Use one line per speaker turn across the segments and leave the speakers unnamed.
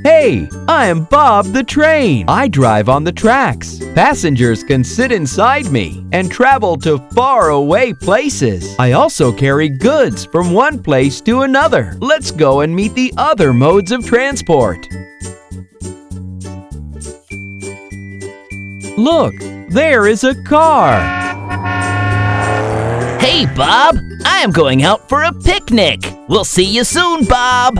Hey, I'm Bob the train. I drive on the tracks. Passengers can sit inside me and travel to faraway places. I also carry goods from one place to another. Let's go and meet the other modes of transport. Look, there is a car.
Hey, Bob! I am going out for a picnic. We'll see you soon, Bob.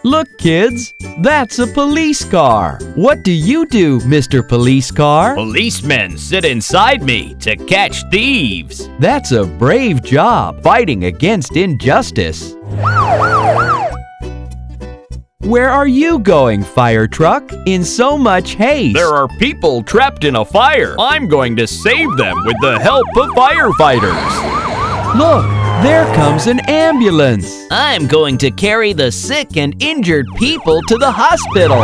Look, kids, that's a police car. What do you do, Mr. Police Car?
Policemen sit inside me to catch thieves.
That's a brave job fighting against injustice. Where are you going, fire truck, in so much haste?
There are people trapped in a fire. I'm going to save them with the help of firefighters.
Look, there comes an ambulance.
I'm going to carry the sick and injured people to the hospital.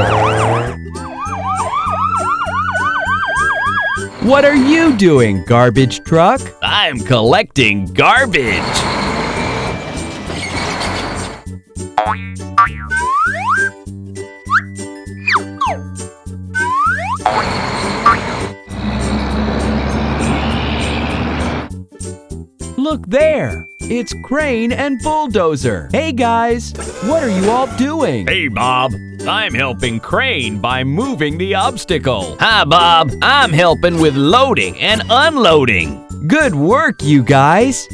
What are you doing, garbage truck?
I'm collecting garbage.
Look there, it's Crane and Bulldozer. Hey guys, what are you all doing?
Hey, Bob. I'm helping Crane by moving the obstacle.
Hi, Bob. I'm helping with loading and unloading.
Good work, you guys.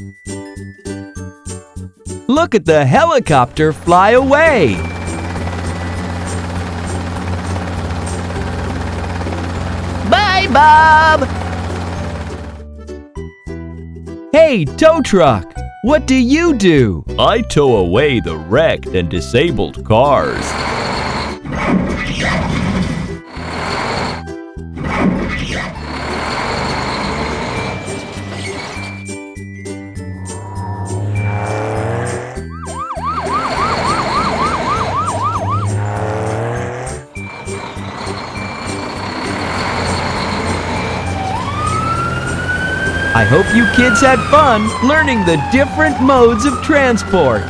Look at the helicopter fly away.
Bye, Bob.
Hey, tow truck, what do you do?
I tow away the wrecked and disabled cars.
I hope you kids had fun learning the different modes of transport.